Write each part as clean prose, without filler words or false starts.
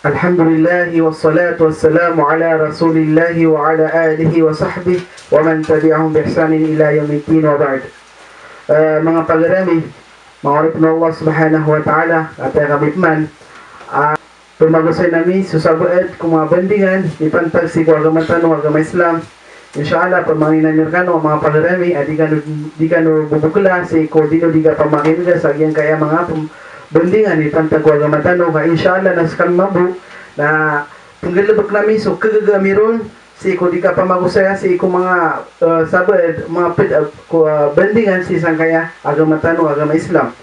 Alhamdulillah wassalatu wassalamu ala rasulillah wa ala alihi wa sahbihi wa man tabi'ahum bi ihsanin ila yaumiddin wa ba'd. Mga pagarami, mga orip na Allah subhanahu wa ta'ala at kabitman, pumagusay nami susabued kung mga bandingan ipantag si kuwagamatan ng agama Islam. Insyaallah pamaginan nirkano mga pagarami at di kano bubukla si kodino di ka pamaginan sa agyan kaya mga bandingan ipantag kuwagamatan ng insyaallah naskan mabu na panggalabak namin so kagagamiron si ko di ka pamagusaya si ko mga sabad mga bandingan si isang kaya agama tanong agama Islam.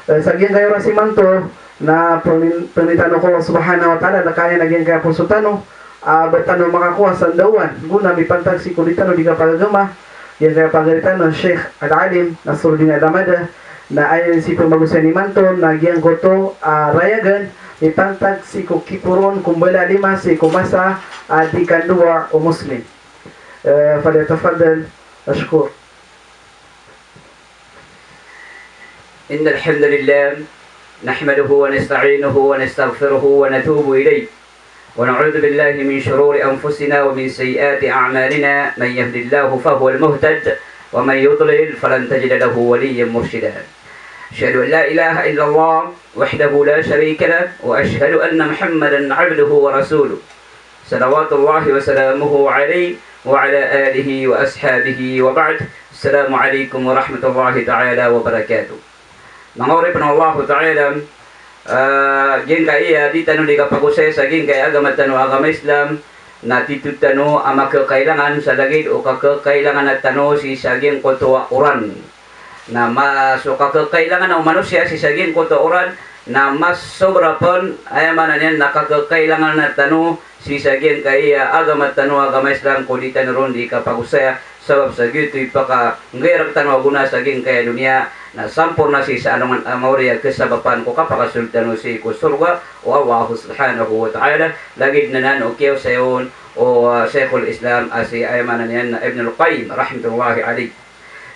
Sa agyan kayo rasi manto na pangitano ko subhanahu wa ta'ala na kaya nagyan kaya po sutano batano makakuha sa dawan guna may pantag si kulitano di ka pagagama yan kaya pagaritano Sheikh Al-Alim Nasruddin Al-Amada na ayon si pamagusay ni Manton nagyan ko to rayagan ipantag si kukipuron kumbala lima si kumasa di kanduwa o muslim falyatafaddal ashkur. إن الحمد لله نحمده ونستعينه ونستغفره ونتوب إليه ونعوذ بالله من شرور أنفسنا ومن سيئات أعمالنا من يهد الله فهو المهتد ومن يضلل فلن تجد له وليا مرشدا أشهد أن لا إله إلا الله وحده لا شريك له وأشهد أن محمدا عبده ورسوله صلوات الله وسلامه عليه وعلى آله وأصحابه وبعد السلام عليكم ورحمة الله تعالى وبركاته. Mangorip ng Allah Ta'ala gin kaya di tanong di kapagusay sa gin kaya agama tanong agama Islam na titutano ang makakailangan sa lagid o kakakailangan na tanong si saging kotoa uran na so kakakailangan ng manusia si saging kotoa uran na mas sobra pon ay manan nakakakailangan na tanong si saging kaya agama tanong agama Islam kundi tanong di kapagusay sabab sa gitu ipaka ngayrak tanong guna saging kaya dunia na sampurna si sa anong amawriya kasabapan ko kapakasultano si ko surga o Allah subhanahu wa ta'ala lagid na nan o kiyaw sayon o Sheikhul Islam si aymanan yan na Ibn al-Qayyim rahmatullahi alayh.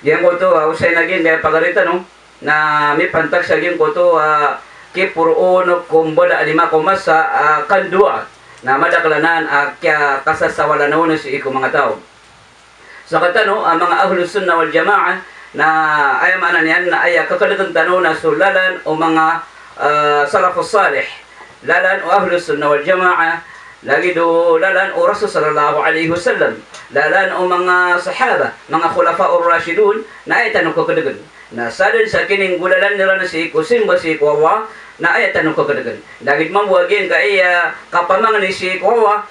Yan ko to usay naging kaya pagarita no na may pantag sa gin ko to kipuroon kumbala alima kumasa kandua na madaklanan kya kasasawala no si iko mga tao. Sa katano ang mga ahlus sunnah wal jamaah na ay manan yan na ay kakalitan tanaw na sulalan o mga salafus salih lalan o ahlus sunnah wal jamaa lagi do lalan o rasul sallallahu alaihi wasallam lalan o mga sahaba mga khulafa'ur rashidun na ay tanong kakadagan na sadin sa kining gulalan nila na si kusimba si Allah na ay tanong kakadagan dagit mabuagin ka iya kapamangan ni si Allah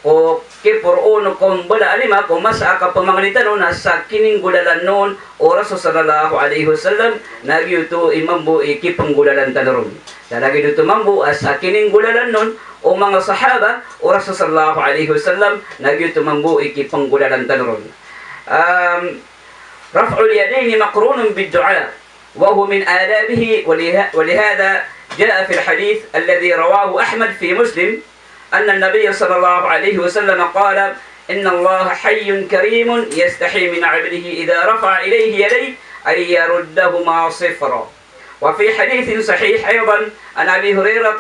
o kipuroon kung bala alima kung mas akapamangalitan no na sa kining gulalan noon o rasul sallallahu alaihi wasallam nagyuto imambu ikipanggulalan tanaron dalagi dito mambu as sa kining gulalan noon o mga sahaba o rasul sallallahu alaihi wasallam nagyuto mambu ikipanggulalan tanaron. Raf'ul yadayn maqrunun bid-du'a wa huwa min adabihi ولهذا جاء في الحديث الذي رواه أحمد في مسلم أن النبي صلى الله عليه وسلم قال إن الله حي كريم يستحي من عبده إذا رفع إليه يديه أن يردهما صفرا. وفي حديث صحيح أيضا عن أبي هريرة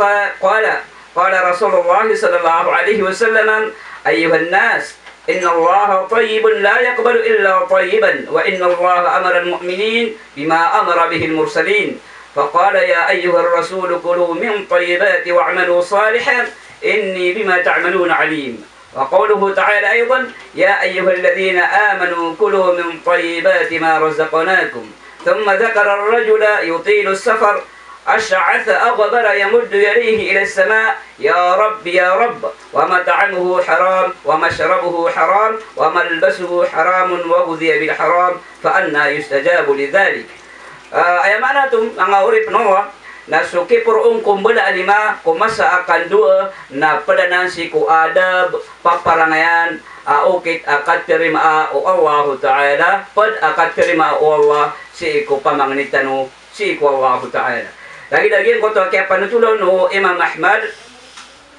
قال رسول الله صلى الله عليه وسلم أيها الناس إن الله طيب لا يقبل إلا طيبا وإن الله أمر المؤمنين بما أمر به المرسلين فقال يا أيها الرسول كلوا من طيبات واعملوا صالحا إني بما تعملون عليم. وقوله تعالى أيضا يا أيها الذين آمنوا كلوا من طيبات ما رزقناكم ثم ذكر الرجل يطيل السفر أشعث أغبر يمد يديه إلى السماء يا رب يا رب ومطعمه حرام ومشربه حرام وملبسه حرام وغذي بالحرام فأنى يستجاب لذلك. Ayamanatong ang urip noa na suki purong kumbala alima kumasa akan dua na padanan si ku adab paparangayan ukit akat terima o Allah Ta'ala pad akat terima o Allah si ku pamangnitano si ku Allah Ta'ala lagi-lagi ko to kaya panutulon o Imam Ahmad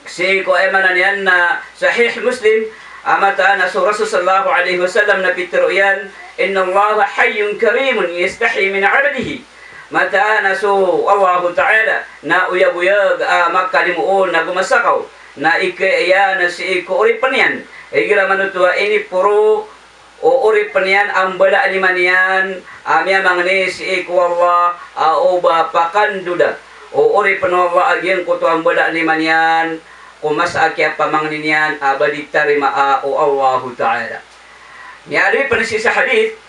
si ku emanan yan na Sahih Muslim amata na Rasul sallallahu alaihi wasallam na pitruyan inna Allah hayyun karimun yastahi min 'abdihi mata na so Allah Ta'ala na uyag-uyag magkalimuon na gumasakaw na ikaya na si iko uri panian igira manutua ini puro o uri panian ang bala aliman yan amya mangni si iko Allah o ba pakanduda o uri panu Allah agyan ko to ang bala aliman yan kumas akya pamangnin yan abadi tarima o Allah Ta'ala niari panisi sa hadith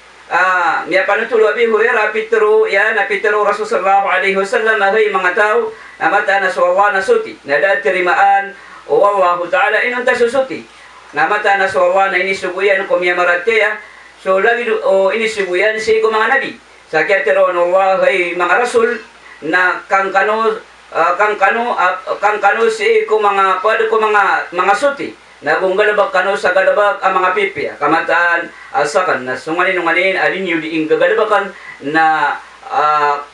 miya panutulo Abi Hurairah pitero ya na pitero Rasul sallallahu alaihi wasallam ay mga tao na mata na so Allah nasuti na datirimaan o Allah Ta'ala inon ta susuti na mata na so Allah na inisubuyan ko miya marateya so lagi o inisubuyan si ko mga nabi sa ketero no Allah ay mga rasul na kang kano si ko mga pwede ko mga suti na kung galabak kano sa galabak ang mga pipi kamataan asakan na sunganin alin yung diing gagalabakan na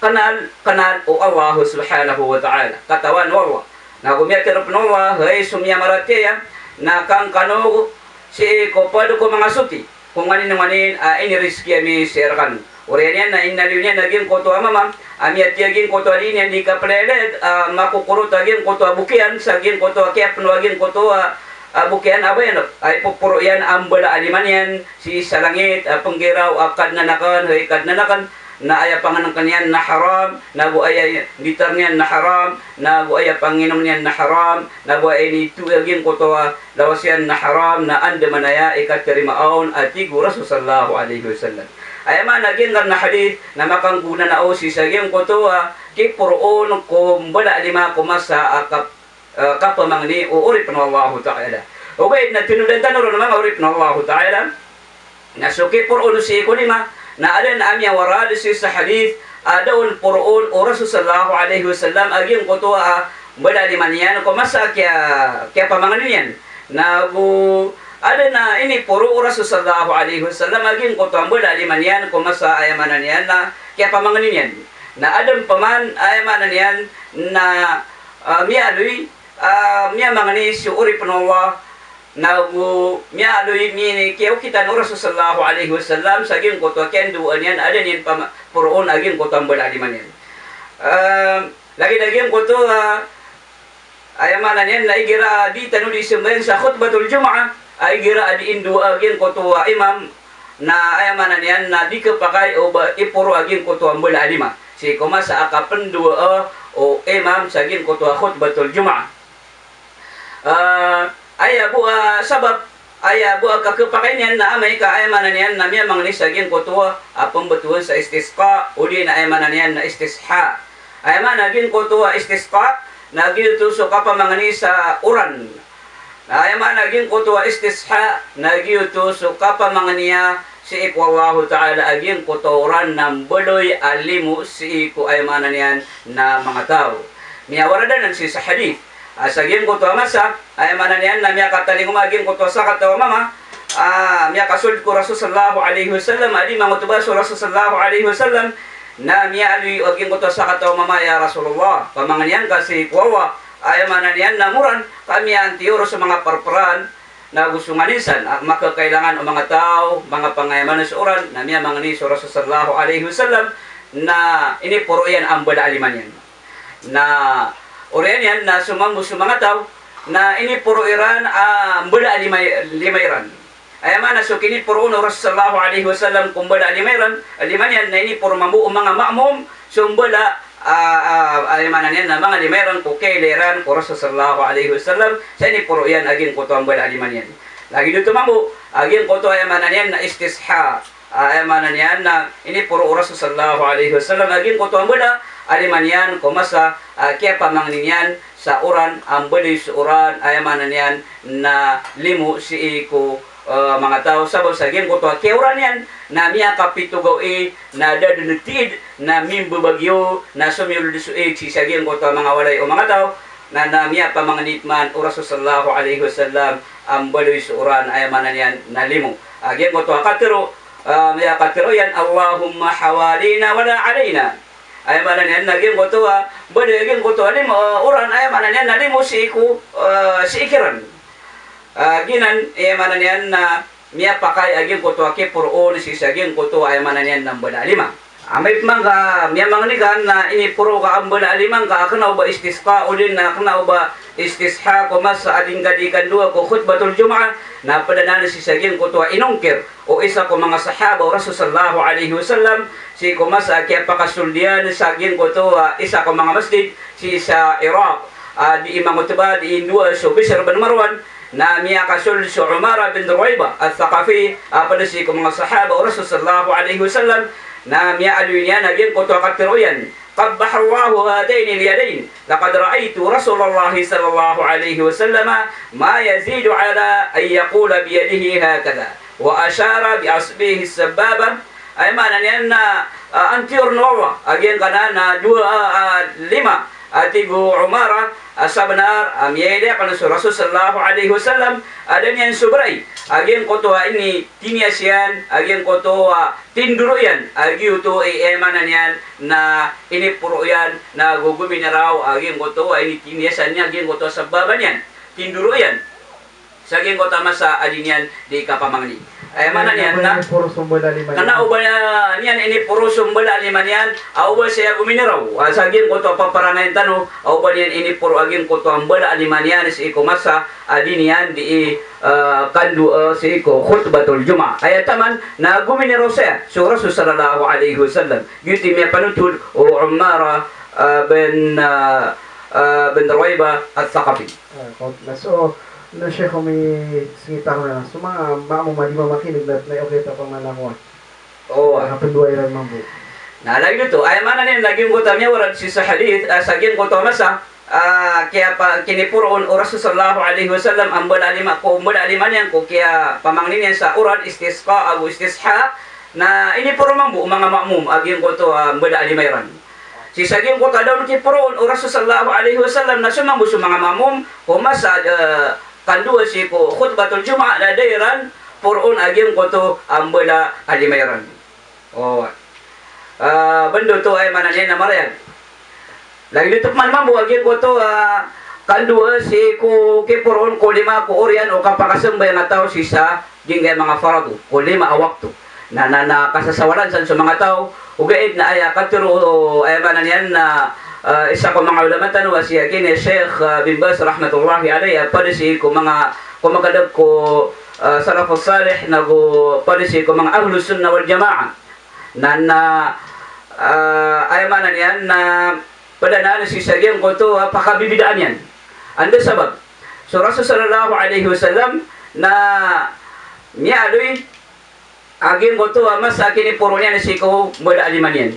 kanal o Allah subhanahu wa ta'ala katawan wallah na kumiyakirap ng Allah ay sumya marateya na kang kano si ko pwede ko mga suti kung manin iniriski ami sirkan uriyan yan na inaliw niya naging koto amamam amiyat yaging koto alin yan di ka paleled makukurot aging koto bukian saging koto kiapno aging koto bukian yan ay pupuro yan ang bala aliman yan si sa langit panggiraw kad nanakan na aya panganang kanyan na haram na buaya gitar niyan na haram na buaya panginom niyan na haram na buaya ni tuagin ko to lawas yan na haram na anda manaya ikatirimaon at tigo Rasul sallallahu alaihi wasallam ay man naging na hadith na makangguna na o si saging ko to kipuroon ko bala lima kumasa kapamangni o urip ng Allah Ta'ala okay na tinudan tanong naman urip ng Allah Ta'ala na suki puroon si ko lima na adan amya warad si sa hadith adaun puroon o Rasul sallallahu alaihi wasallam aging koto bala liman yan kumasa kaya pamangani yan na ada na ini puro o Rasul sallallahu alaihi wasallam aging koto ang bala liman yan kumasa ayamanan yan na kaya pamangani yan na adan paman ayamanan yan na miya mangani si uri panallah na miya aloy mini kiyaw kita no Rasul sallallahu alaihi wasallam saging koto kenduan yan ada niyan puroon aging koto ang balaliman yan lagi koto ayamanan yan na igira di tanu di sembayan sa khutbatul Jum'ah ay gira di indu aging koto imam na ayamanan yan na di kapakay o ipuro aging koto ang balalima si kuma sa akapendua o imam saging koto khutbatul Jum'ah aya bu sabab aya bu kakapakainyan na amay ka ayamanan yan na miya mga nisagin ko tuwa pembetuan sa istisqa uli na ayamanan yan na istisha ayaman naging ko tuwa istisqa naging tuso kapamangani sa uran ayaman naging ko tuwa istisha naging tuso kapamanganiya si iku Allah Ta'ala aging ko uran ng buloy alimu si iku ayamanan yan na mga tao miya waradanan si sa hadith saging ko to masa ay manan yan na miya kataling umaging ko to sa katawa mama miya kasulid ko Rasul sallallahu alaihi wasallam ali mangutubas Rasul sallallahu alaihi wasallam na miya ali aging ko to sa katawa mama ya Rasulullah pamangan yan kasi kuwawa ay manan yan na muran kami antiyoro sa mga parparan na gusto manisan makakailangan o mga tao mga pangayamanan sa oran na miya mangani sa Rasul sallallahu alaihi wasallam na ini puro yan ang balaliman yan na Orian yan na sumambo sa mga tao na ini puro iran bala limayran. Ay man na so kini puro no Rasul sallallahu alaihi wasallam kung bala limayran aliman yan na ini puro mambu mga ma'mum sumbala ay man yan na mga limayran ko kaileran ko Rasul sallallahu alaihi wasallam sa ini puro yan aging ko to ang bala liman yan. Lagi dito mambu aging ko to ay man yan na istisha ay man yan na ini puro Rasul sallallahu alaihi wasallam aging ko to ang bala aliman yan kumasa kaya pamangnin yan sa uran ang bali sa uran ayamanan yan na limu si iku mga tao sabaw sa game ko to kaya uran yan na miya kapitugaw na dadunutid na mimbubagyo na sumiyul disuig si sa game ko to mga walay o mga tao na miya pamanganit man o Rasul sallallahu alaihi wasallam ang bali sa uran ayamanan yan na limu game ko to katiro miya katiro yan Allahumma hawalina wala alaina ay manan yan naging ko to badaging ko to alim uran ay manan yan nalim mo si iku si ikiran ginan ay manan yan na miya pakay aging ko to aki puroon si saging ko to ay manan yan ng badalima Amay mangga, miya manganigan na ini puro ka ambala alimang ka kana uba istisqa ulin na kana uba istisha ko mas sa ading gadikan dua ko khutbatul jumaa na padana si saging ko to inungkir o isa ko mga sahaba Rasul sallallahu alaihi wasallam si ko mas kaya pakasuldian saging ko to isa ko mga masjid si sa Iraq di imam utba di dua so Bishr bin Marwan na miya kasul si Umar bin Ruwayba al-Thaqafi pada si ko mga sahaba Rasul sallallahu alaihi wasallam na miya alunya naging ko to katiroyan قبح الله هاتين اليدين لقد رأيت رسول الله صلى الله عليه وسلم ما يزيد على أن يقول بيده هكذا وأشار بأصبعه السبابة أي معنى أن أنتير نوضة أجين كان لما أتيجو عمارة asabnar amiyede kana Rasul sallallahu alaihi wasallam adan yan subray agin ko to ini tiniasyan agin ko to tinduro yan agi to emanan yan na ini puro yan na gugumi na raw agin ko to ini tiniasan niya agin ko to sababan yan tinduro yan saging ko tama sa adin yan di kapamangni ay manan yan na puro sumbol aliman kana uba niyan ini puro sumbol aliman yan auba siya guminiraw saging ko to paparangayan tano auba niyan ini puro aging ko to ambala aliman yan si iko masa adin yan di kandu si iko khutbatul jumaa ay taman na guminiraw siya so Rasul sallallahu alaihi wasallam yuti miya panutud o Umara bin Ruwayba al-Thaqafi so na siya kung may singita ko na. So mga maamong mali mamakinig na okay ito pang nalamuan. Oo. Nakapunduay lang mambo. Nalagi dito. Ay mana nin, naging ko tamya warad si sa hadith, saging ko masa, kaya pa kinipuroon o Rasul sallallahu alaihi wasallam, ang bala aliman yan ko, kaya pamangnin yan sa urad, istisqa, agu istisha, na inipuro mambo, mga ma'mum, aging ko to, bala alimayran. Si saging ko daw nakipuroon o Rasul sallallahu alaihi wasallam, na sumambo sa mga ma'mum, kumasa, kandua si ko khutbatul jumaa na dayran purun agim ko to ambala alimayran oh bando to ay manan na marayag lagi dito man mambo agim ko to kandua si ko kipurun ko lima ko oryan o kapakasambay nga tao si sa gingay mga faradu ko lima awakto na kasasawalan sa mga tao ugaid na ay katiro ay manan yan na isa ko mga ulama tanwa siya kini Sheikh bin Baz rahmatullahi alayhi palisi ko mga kumagadag ko salafus salih na ko palisi ko mga ahlus sunnah wal jamaa na ay manan yan na padana si sagyan ko to pakabibidaan yan ando sabab so Rasul sallallahu alaihi wasallam na miadoy agin ko to mas kini puro niya si ko mula aliman yan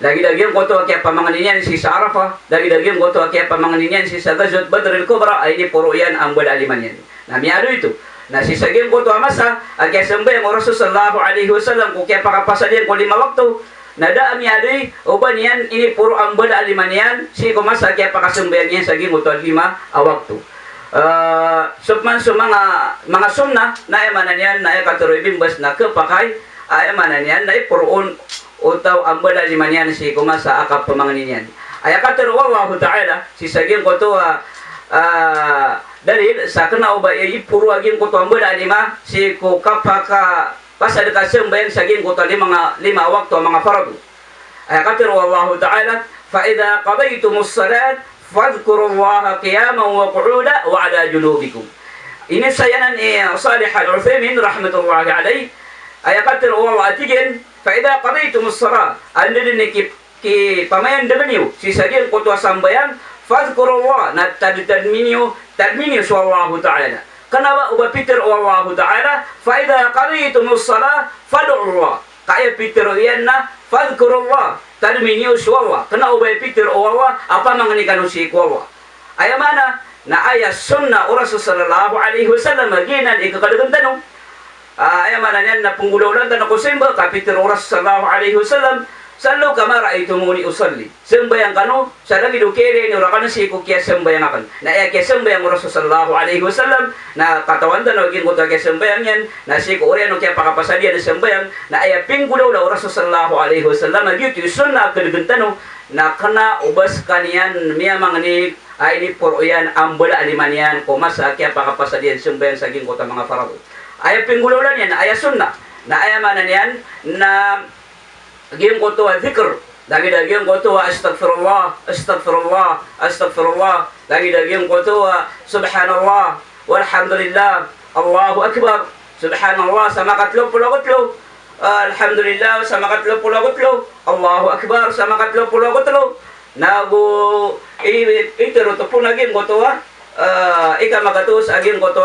lagi-lagi ko to kaya pamanganin yan si sa Arafah, lagi-lagi ko to kaya pamanganin yan si sa Ghazwat Badr al-Kubra, ay ni puro yan ang balaliman yan. Namiyado ito. Na si saging ko to amasa, kaya sambay ang Rasul sallallahu alaihi wasallam, kung kaya pakapasalian ko 5 waktu, nada amiyado uban yan, ini puro ang balaliman yan, si kumasa kaya pakasambayan yan saging ko to 5 waktu. Subman so mga sumna, na emanan yan, na ikaturoy bimbas na kapakay, ay emanan yan, na ipuroon utaw ang bala liman yan si kumasa akap pamanginin yan. Ay akatero wallahu ta'ala si saging ko to dalil sa kana uba puro aging ko to ang bala lima si ko kapaka pasad ka sembayan saging ko to 5 waktu mga faradu. Ay akatero wallahu ta'ala fa idza qadaytumus salat fadhkurullaha qiyaman wa qu'udan wa ala junubikum. Ini sayanan Salih al-Utsaimin rahmatullahi alayhi ay akatero wallahu atigin فإذا قضيتم الصلاة عندنا كي pamayan دبنيو سيسجل قطوة سامبيان فاذكروا الله تدمينيو سوى الله تعالى كنا أبا بيتر الله تعالى فإذا قضيتم الصلاة فادعوا الله كأي بيتر إيانا فاذكروا الله تدمينيو سوى الله كنا أبا بيتر الله apa mengenaikan usiku Allah ayat mana na ayat sunnah Rasul sallallahu alaihi wasallam ginan ikakadagan tanong ay mana niyan na punggulaw lang tanong ko simba kapiter oras sallallahu alaihi wasallam sallu kama ra'aytumuni usalli sembayang kanu sa lagi do kere ni ora kana si ko kiya sembayang akan na ay kiya sembayang Rasul sallallahu alaihi wasallam na katawan tanong gin ko ta kiya sembayang yan na si ko ore no kiya pakapasadian na sembayang na ay pinggulaw la Rasul sallallahu alaihi wasallam gitu sunna kadagan tanong na kana ubas kanian miya mangani ay ni por yan ambala alimanian ko mas kiya pakapasadian sembayang saging ko ta mga farado ay pinggululan yan, ay sunna na ay manan yan na aging ko to dhikr. Lagi-lagi ko to astaghfirullah, astaghfirullah, astaghfirullah. Lagi-lagi ko to subhanallah, walhamdulillah, Allahu akbar. Subhanallah sa makatlo-pulo-kutlo. Alhamdulillah sa makatlo-pulo-kutlo. Allahu akbar sa makatlo-pulo-kutlo. Nago itero to po naging ko to ika magatus aging ko to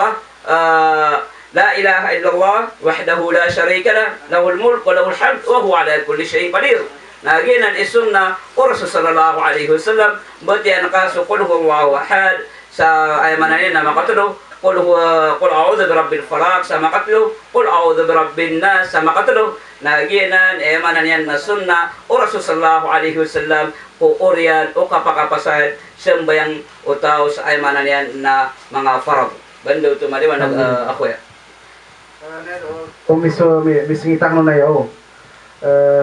la ilaha illallah wahdahu la syarika lah lahul mulk wa lahul hamd wa huwa ala kulli syai'in qadir. Naginan isunna Rasul sallallahu alaihi wasallam batian kaso qul huwallahu ahad sa ay mananin na makatulo qul a'udzu birabbil falaq sa makatulo qul a'udzu birabbin nas sa makatulo. Naginan ay mananin na sunna Rasul sallallahu alaihi wasallam o oriyan o kapakapasad sembayang utaw sa ay mananin na mga farad. Bando tumaliwan ako ya. Kung misingitang no na yo.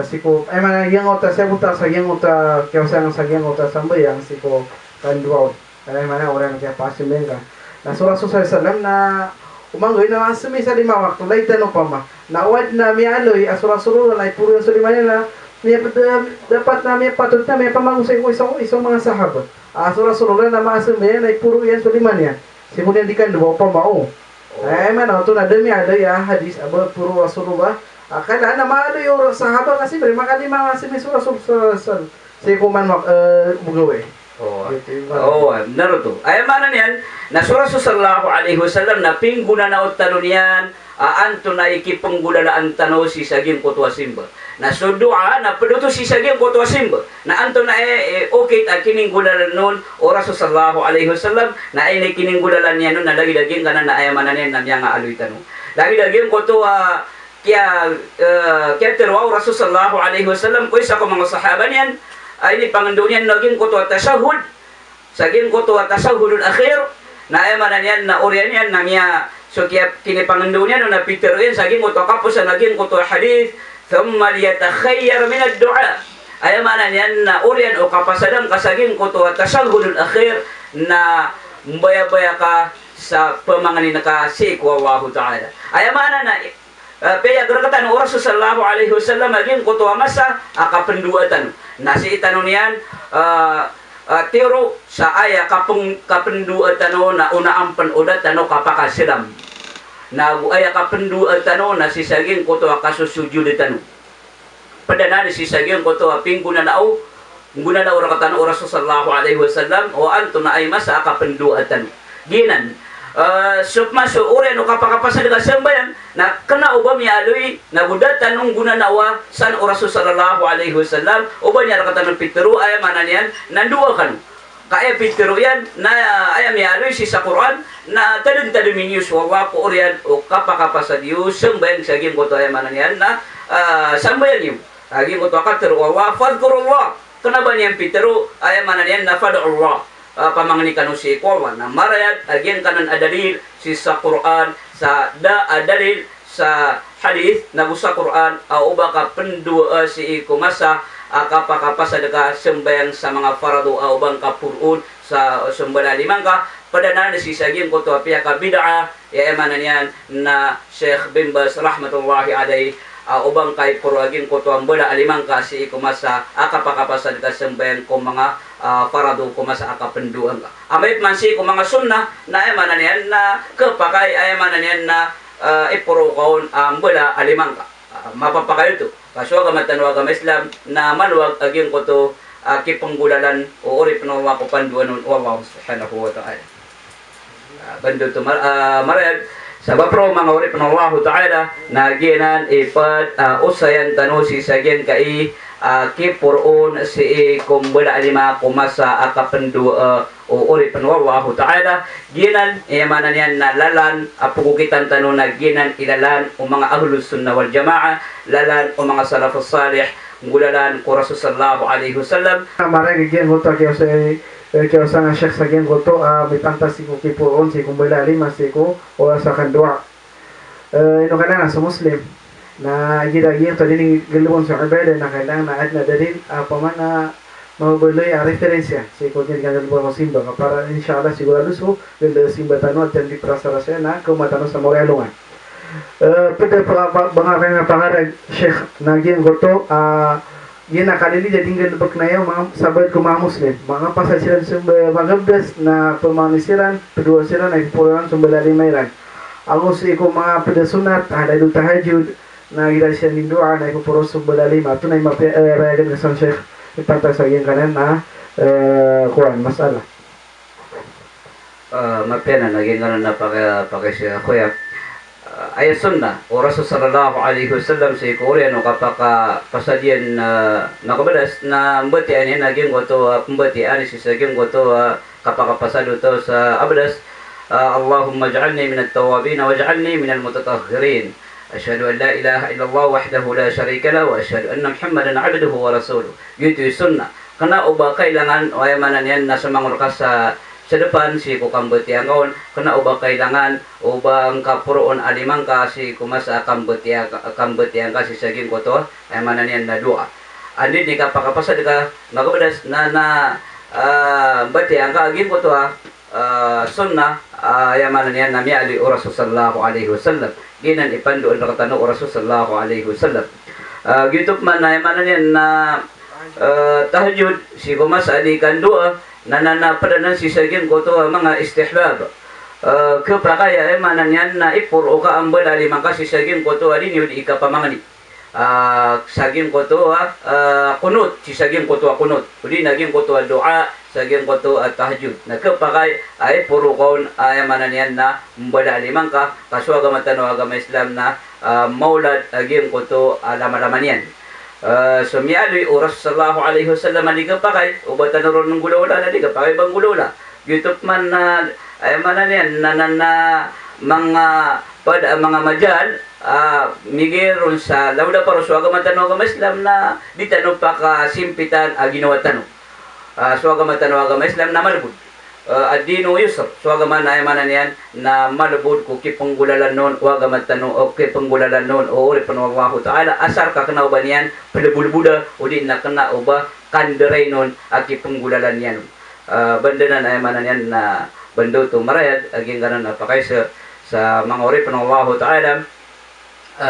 Siko ay mana yang ota sa buta sa yang ota kaya sa yang ota sambayang siko kanduaw. Ay mana orang kaya pasin benga. Na sura sallam na umanggoy na asumi sa 5 waktu lay tanong pa ma. Nawad na mi aloy asura na puro sa 5 nila. May dapat na may patut na may pamangusay ko isang mga sahabat. Asura na maasumi na puro yan sa 5 niya. Simulan di kanduaw pa mao. Ay man ito na dami aloy hadis aba puro Rasulullah. Kaya na maalo yung sahabat kasi makalima kasi may Rasul sa kuman mugawe. Naruto. Ay mana niyan na Rasul sallallahu alaihi wasallam na pingguna na utano niyan anto na ikipanggulaan tano si saging kutwa simba. Na sudua na peduto si saging kutwa simba. Na anto na okay ta kininggulalan nun o Rasul sallallahu alaihi wasallam na ay kininggulalan niya nun na lagi-laging kanan na ay mana niyan na miya nga aloy tano. Lagi-laging kutwa kaya terwaw Rasul sallallahu alaihi wasallam ko isa ko mga sahaba niyan ay ni pangandunian naging ko to tasahud saging ko to tasahudul akhir na ay manan yan na oryan yan na miya so kaya kini pangandunian na piteruin saging ko to kapos naging ko to hadith thumma liyatakhayyar min ad-du'a ay manan yan na oryan o kapasadang kasaging ko to tasahudul akhir na mbaya-baya ka sa pamanganin ka si wallahu ta'ala ay manan na Paya gerkatan Rasul sallallahu alaihi wasallam aging kutuwa masa kapenduatan. Nasi itano niyan tiro sa aya kapenduatan na una ampan udat tano kapakasiram. Na aya kapenduatan na si saging kutuwa kasusujud tano. Padana si saging kutuwa pingguna nao guna na urakatan Rasul sallallahu alaihi wasallam o anto na ay masa kapenduatan. Ginan sukma suure no kapakapasa daga sembayan na kana uba mi aloy na budatan ung guna nawa san Rasul sallallahu alaihi wasallam uba niya rakatan pitero ay mananian nandua kan kaya pitero yan na ay mi aloy si sa Quran na tadun minius wa ko orian o kapakapasa diyo sembayan sa gim ko to ay mananian na sambayan niyo agi mo to katero wa fadhkurullah kana ba niyan pitero ay mananian na fadullah pamangani kanu si Quran na marayat agyan kanan adalil si sa Quran sa adalil sa hadith na sa Quran au baka pendu si kumasa kapakapasa daga sembayang sa mga faradu au bang kapurun sa sembala limang ka padana si saging ko to pia ka bid'ah ya emanan yan na Sheikh bin Baz rahmatullahi alaihi ubang kay puro aging ko to ang bala alimang ka si kumasa kapakapasa daga sembayang ko mga farado ko masa akapenduan ka. Amayit man si ko mga sunnah na ay mananian na kapakay ay mananian na ipuro kaon ang bala alimang ka. Mapapakayo to. Kaso agamatanwa agama Islam na maluwag aging ko to kipanggulalan o uri pinawa ko panduan nun. Wallahu subhanahu wa ta'ala. Bando to marayag sa bapro mga uri pinallahu ta'ala na ginan ipat usayan tanu si sagyan kai kipuron si kumbala alima kumasa akapendu o uri pinallahu ta'ala ginan manan yan na lalan apukukitan tanu na ginan ilalan o mga ahlus sunnah wal jamaah lalan o mga salafus salih ngulalan ko Rasul sallallahu alaihi wasallam maray giyan mo to kaya sa nga Sheikh sagyan ko to may fantasi ko kipuron si kumbala alima si ko o sa kandua ino ka na sa Muslim na gidagyan to din galawon sa ibadah na kailangan na at na dalil paman na mabuloy referensya si ko din galawon mo simba para inshallah sigurado so ganda simba tano at hindi prasara siya na kumatano sa morelungan pwede pa mga pangarag Sheikh nagyan ko to Yun na, kanili jadi ganabak na yun, mga sabad ko mga Muslim. Mga pasasiran magabdas na pemangisiran, kedua siran ay pulang sumbala limayran. Ako si ko mga pedasunat, ada du tahajud, na gila siya ni doa, na ko puro sumbala lima. Ito na yung mapayagan ng Sheikh, ipantag sa akin kanan na kuhan, masala. Mapena naging napaka kuya. Ay sunna o Rasul sallallahu alaihi wasallam si Korea no kapaka pasadian nakabalas na mbati ani naging goto mbati ani si saging goto kapaka pasado to sa abadas Allahumma ij'alni min at-tawwabin waj'alni min al-mutatahhirin ashhadu an la ilaha illallah wahdahu la sharika lahu wa ashhadu anna muhammadan 'abduhu wa rasuluhu. Gitu sunna kana uba kailangan ay manan yan nasa mangurkas sa depan si kukambeti ang kaon kena ubah kailangan ubang kapuroon alimang kasi kumasa kambeti ang kasi saging koto ay manan yan na dua andi di kapakapasa ka magabadas na bati ang kaagin koto sunnah ay manan yan nami ali Rasul sallallahu alaihi wasallam ginan ipanduan rakatano Rasul sallallahu alaihi wasallam gitu man ay manan yan na tahajud si kumasa di kandua nananapadanan si saging koto mga istihbab keprakaya manan yan na ipur o kaambal alimang kasi saging koto alin yun ikapamangani saging koto kunut si saging koto kunut uli naging koto doa saging koto tahajud na kepakay ay puro kaon ay manan yan na mbada alimang ka kaso agama tano agama Islam na maulad aging koto alaman yan so mialoy oras sallallahu alaihi wasallam aliga pakay ubatan ron ng gulula na liga pakay bang gulula YouTube man na ay manan yan na mga mga majal migiron sa lawda para so agama tanong agama Islam na di tanong pa ka simpitan ginawa tanong so agama tanong agama Islam na malubod adino yusuf so agama na ay manan yan na malubod ko kipanggulalan nun o agama tanong o kipanggulalan nun o uri panawallahu ta'ala asar ka kena uban yan palabulbuda o di na kena uba kanderay nun at kipanggulalan yan bandanan ay manan yan na bando to marayad aging ganan napakay sa mga uri panawallahu ta'ala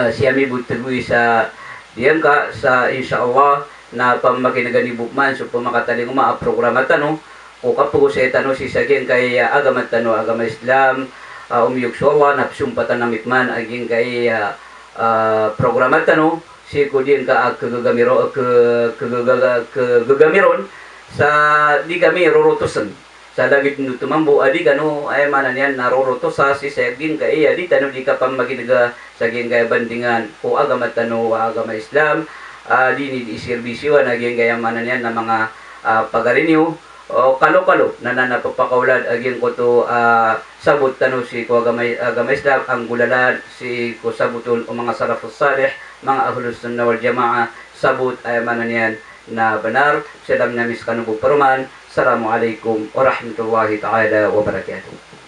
siyami butagui sa diyan ka sa insyaallah na pamakinagani bukman so pumakataling programa tanong o kapo sa etano si saging kay agama tano agama Islam umiyog so Allah napsumpatan na mikman aging kay programa tano si kudin ka kagamiron sa di kami rurutusan sa lagit nito tumambo adi kano ay manan yan naruruto sa si saging kay di tano di ka pamaginaga saging kay bandingan o agama tano agama Islam di ni iserbisyo naging kay manan yan na mga pagarinyo o kalo-kalo nananapapakaulad aging ko to sabot tano si ko agama Islam ang gulalan si ko sabuton o mga salafus salih mga ahlus sunnah wal jamaa sabot ay manan yan na benar salam namis kanubo peruman assalamualaikum warahmatullahi taala wabarakatuh.